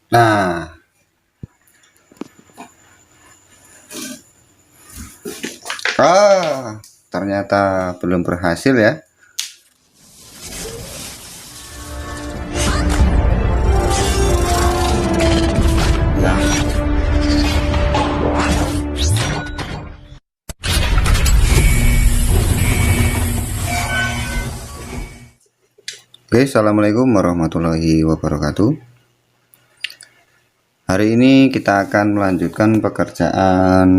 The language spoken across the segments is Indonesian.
Nah, ternyata belum berhasil ya. Oke, assalamualaikum warahmatullahi wabarakatuh. Hari ini kita akan melanjutkan pekerjaan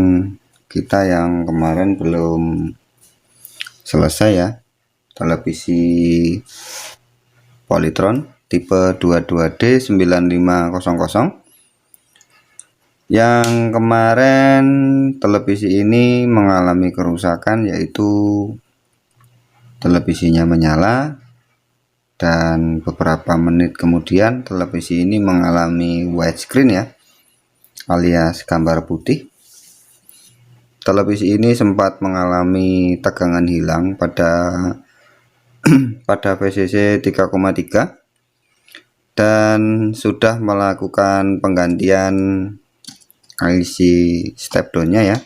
kita yang kemarin belum selesai ya. Televisi Polytron tipe 22D9500. Yang kemarin televisi ini mengalami kerusakan, yaitu televisinya menyala dan beberapa menit kemudian televisi ini mengalami widescreen ya, alias gambar putih. Televisi ini sempat mengalami tegangan hilang pada VCC 3,3 dan sudah melakukan penggantian IC step down-nya ya,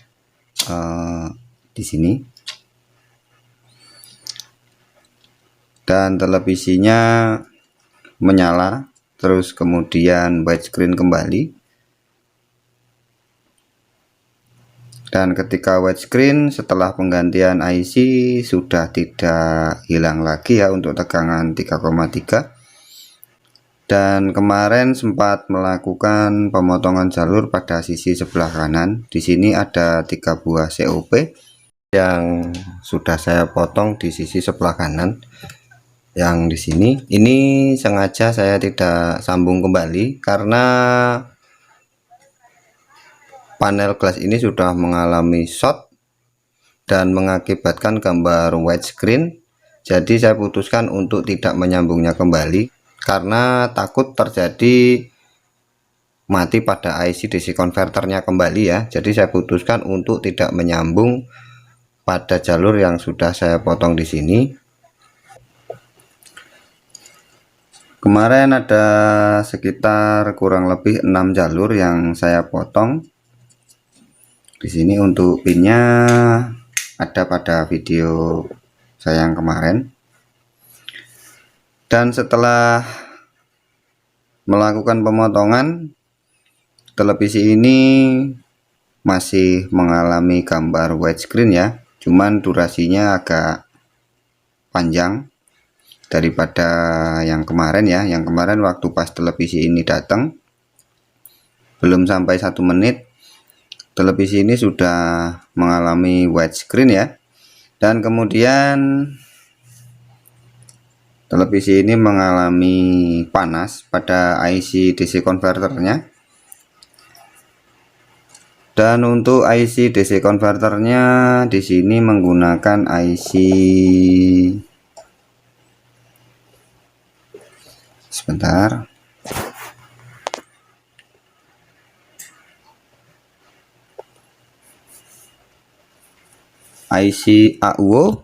di sini. Dan televisinya menyala terus kemudian widescreen kembali, dan ketika widescreen setelah penggantian IC sudah tidak hilang lagi ya untuk tegangan 3,3. dan kemarin sempat melakukan pemotongan jalur pada sisi sebelah kanan. Di sini ada 3 buah COP yang sudah saya potong di sisi sebelah kanan. Yang di sini ini sengaja saya tidak sambung kembali karena panel glass ini sudah mengalami short dan mengakibatkan gambar widescreen. Jadi saya putuskan untuk tidak menyambungnya kembali karena takut terjadi mati pada IC DC converternya kembali ya. Jadi saya putuskan untuk tidak menyambung pada jalur yang sudah saya potong di sini. Kemarin ada sekitar kurang lebih 6 jalur yang saya potong. Di sini untuk pinnya ada pada video saya yang kemarin. Dan setelah melakukan pemotongan, televisi ini masih mengalami gambar widescreen ya, cuman durasinya agak panjang daripada yang kemarin ya. Yang kemarin waktu pas televisi ini datang belum sampai 1 menit televisi ini sudah mengalami widescreen ya, dan kemudian televisi ini mengalami panas pada IC DC converternya. Dan untuk IC DC converternya di sini menggunakan IC sebentar. IC AUO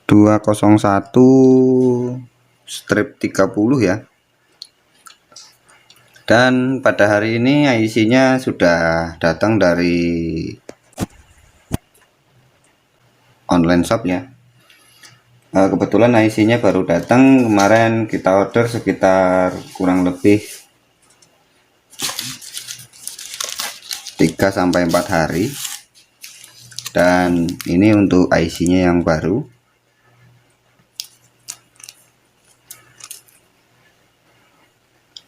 201/30 ya. Dan pada hari ini IC-nya sudah datang dari online shop ya. Kebetulan IC-nya baru datang kemarin, kita order sekitar kurang lebih 3-4 hari. Dan ini untuk IC-nya yang baru.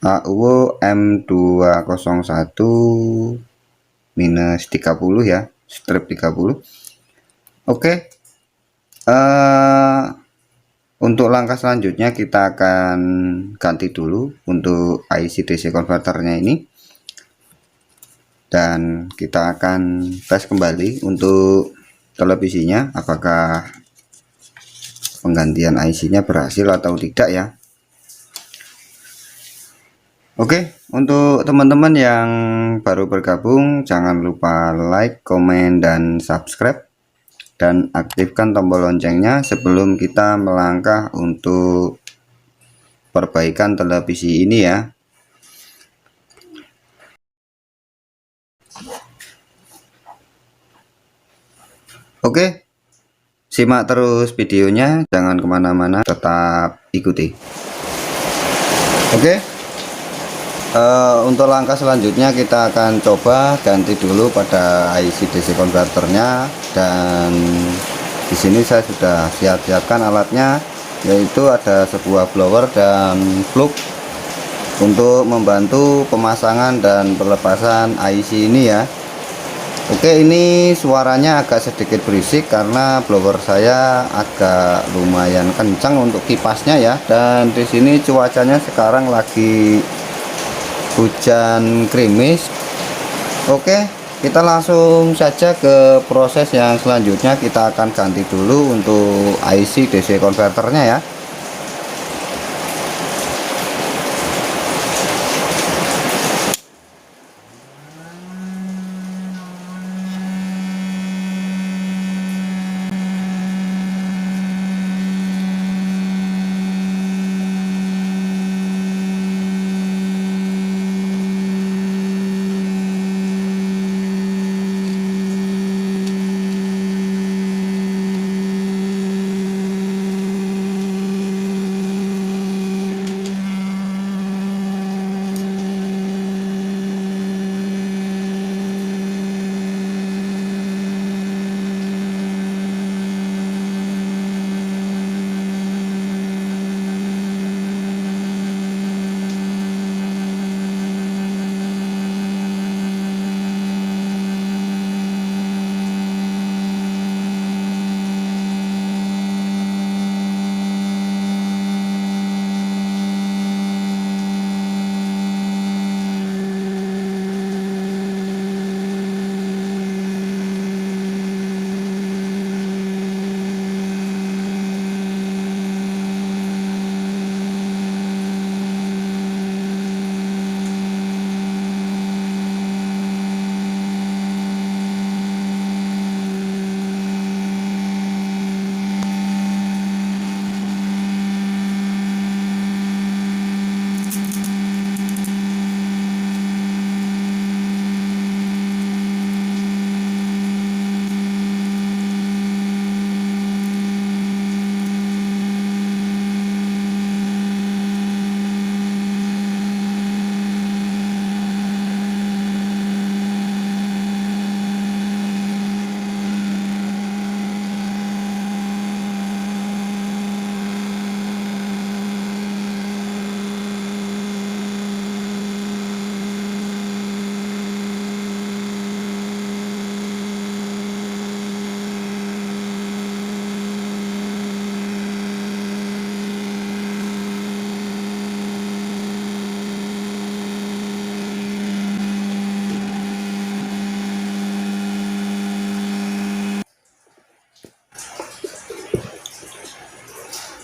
AUO M201-30 ya, strip 30. Oke. Untuk langkah selanjutnya kita akan ganti dulu untuk IC DC converternya ini, dan kita akan tes kembali untuk televisinya apakah penggantian IC-nya berhasil atau tidak ya. Oke, untuk teman-teman yang baru bergabung jangan lupa like, komen, dan subscribe, dan aktifkan tombol loncengnya sebelum kita melangkah untuk perbaikan televisi ini ya. Oke, simak terus videonya, jangan kemana-mana, tetap ikuti. Oke, untuk langkah selanjutnya kita akan coba ganti dulu pada IC DC converternya, dan di sini saya sudah siapkan alatnya, yaitu ada sebuah blower dan plug untuk membantu pemasangan dan pelepasan IC ini ya. Oke, ini suaranya agak sedikit berisik karena blower saya agak lumayan kencang untuk kipasnya ya. Dan di sini cuacanya sekarang lagi hujan gerimis. Oke, kita langsung saja ke proses yang selanjutnya. Kita akan ganti dulu untuk IC DC converternya ya.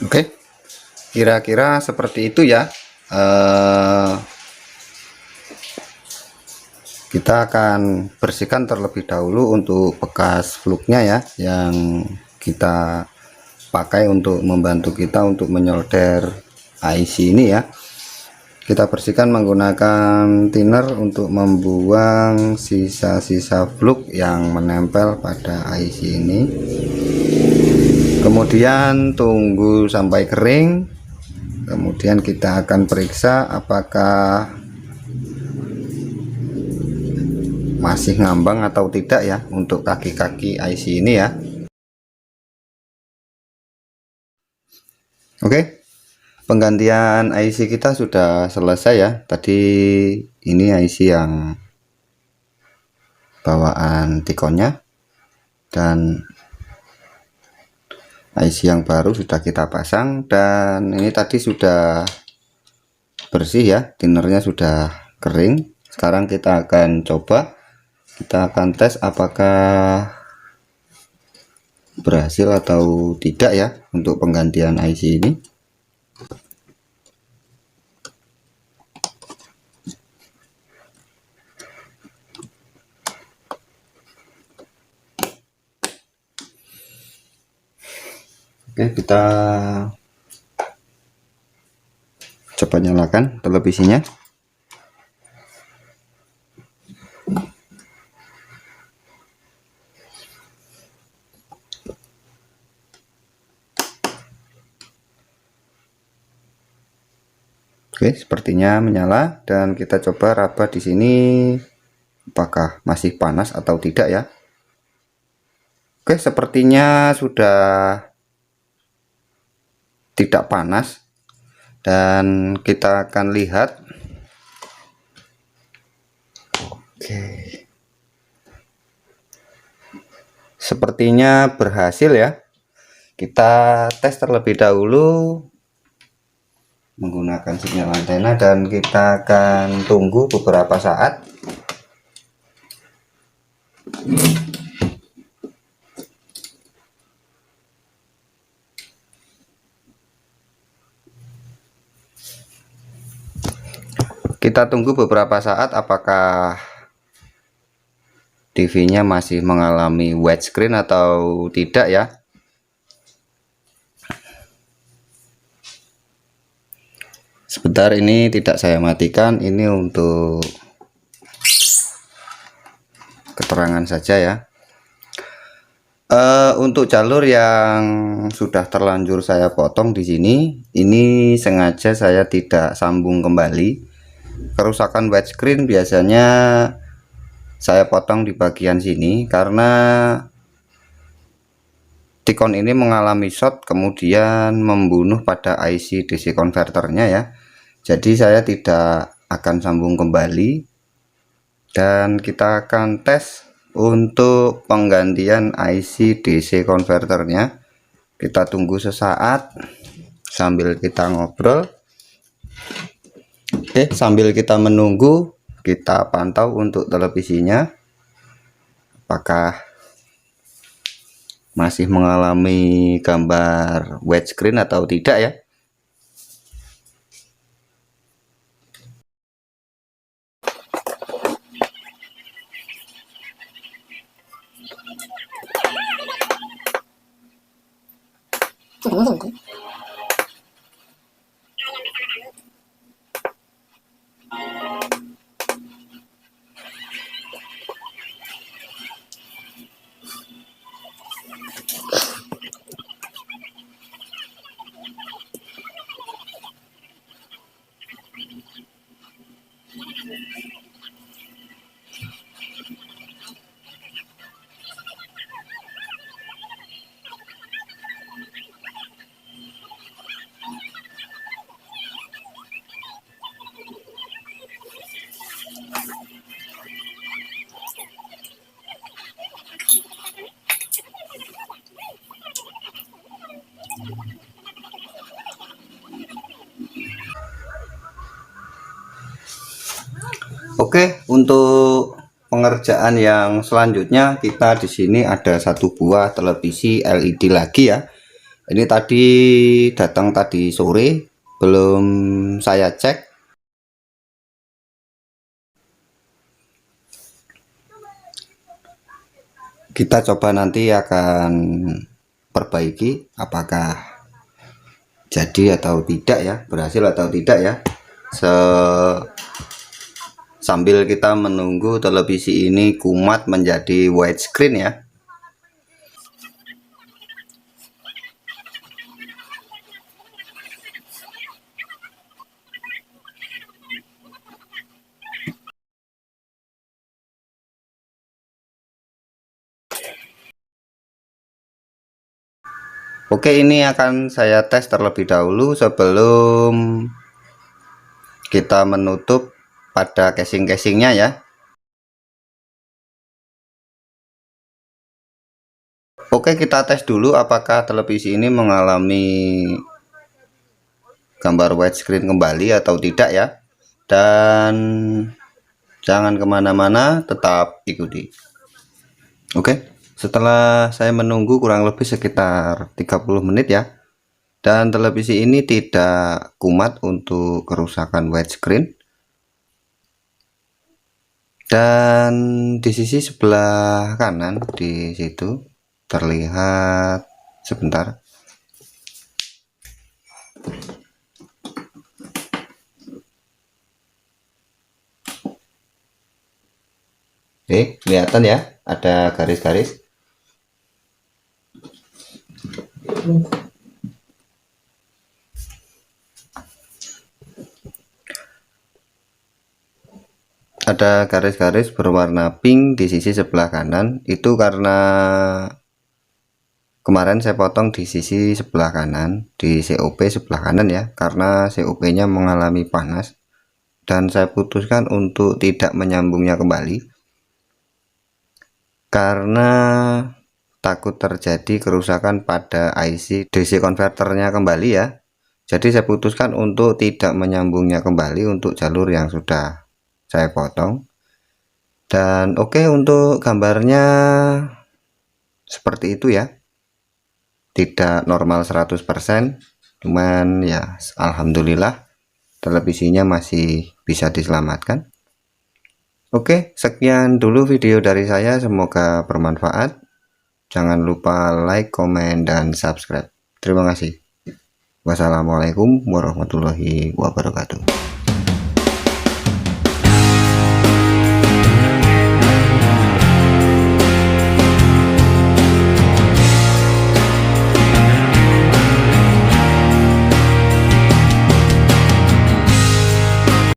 Oke, kira-kira seperti itu ya. Kita akan bersihkan terlebih dahulu untuk bekas fluknya ya, yang kita pakai untuk membantu kita untuk menyolder IC ini ya. Kita bersihkan menggunakan thinner untuk membuang sisa-sisa fluk yang menempel pada IC ini. Kemudian tunggu sampai kering, kemudian kita akan periksa apakah masih ngambang atau tidak ya untuk kaki-kaki IC ini ya. Oke, penggantian IC kita sudah selesai ya. Tadi ini IC yang bawaan Tikonnya, dan IC yang baru sudah kita pasang, dan ini tadi sudah bersih ya, tinernya sudah kering. Sekarang kita akan coba, kita akan tes apakah berhasil atau tidak ya untuk penggantian IC ini. Oke, kita Coba nyalakan televisinya. Oke, sepertinya menyala dan kita coba raba di sini apakah masih panas atau tidak ya. Oke, sepertinya sudah tidak panas dan kita akan lihat. Oke, sepertinya berhasil ya. Kita tes terlebih dahulu menggunakan sinyal antena dan kita akan tunggu beberapa saat. Kita tunggu beberapa saat apakah TV-nya masih mengalami widescreen atau tidak ya. Sebentar, ini tidak saya matikan, ini untuk keterangan saja ya. Untuk jalur yang sudah terlanjur saya potong di sini, ini sengaja saya tidak sambung kembali. Kerusakan widescreen biasanya saya potong di bagian sini karena T-Con ini mengalami short kemudian membunuh pada IC DC converternya ya. Jadi saya tidak akan sambung kembali dan kita akan tes untuk penggantian IC DC converternya. Kita tunggu sesaat sambil kita ngobrol. Oke, sambil kita menunggu, kita pantau untuk televisinya apakah masih mengalami gambar widescreen atau tidak ya. Oke, untuk pengerjaan yang selanjutnya kita di sini ada satu buah televisi LED lagi ya. Ini tadi datang tadi sore, belum saya cek. Kita coba nanti akan perbaiki apakah jadi atau tidak ya, berhasil atau tidak ya. Sambil kita menunggu televisi ini kumat menjadi widescreen ya. Oke, ini akan saya tes terlebih dahulu sebelum kita menutup pada casing-casingnya ya. Oke, kita tes dulu apakah televisi ini mengalami gambar widescreen kembali atau tidak ya. Dan jangan kemana-mana, tetap ikuti. Oke, setelah saya menunggu kurang lebih sekitar 30 menit ya, dan televisi ini tidak kumat untuk kerusakan widescreen. Dan di sisi sebelah kanan di situ terlihat, sebentar, Oke, kelihatan ya, ada garis-garis. Ada garis-garis berwarna pink di sisi sebelah kanan. Itu karena kemarin saya potong di sisi sebelah kanan, di COP sebelah kanan ya, karena COP nya mengalami panas dan saya putuskan untuk tidak menyambungnya kembali karena takut terjadi kerusakan pada IC DC converternya kembali ya. Jadi saya putuskan untuk tidak menyambungnya kembali untuk jalur yang sudah saya potong. Dan oke, untuk gambarnya seperti itu ya, tidak normal 100%, cuman ya alhamdulillah televisinya masih bisa diselamatkan. Oke, sekian dulu video dari saya, semoga bermanfaat. Jangan lupa like, komen, dan subscribe. Terima kasih. Wassalamualaikum warahmatullahi wabarakatuh.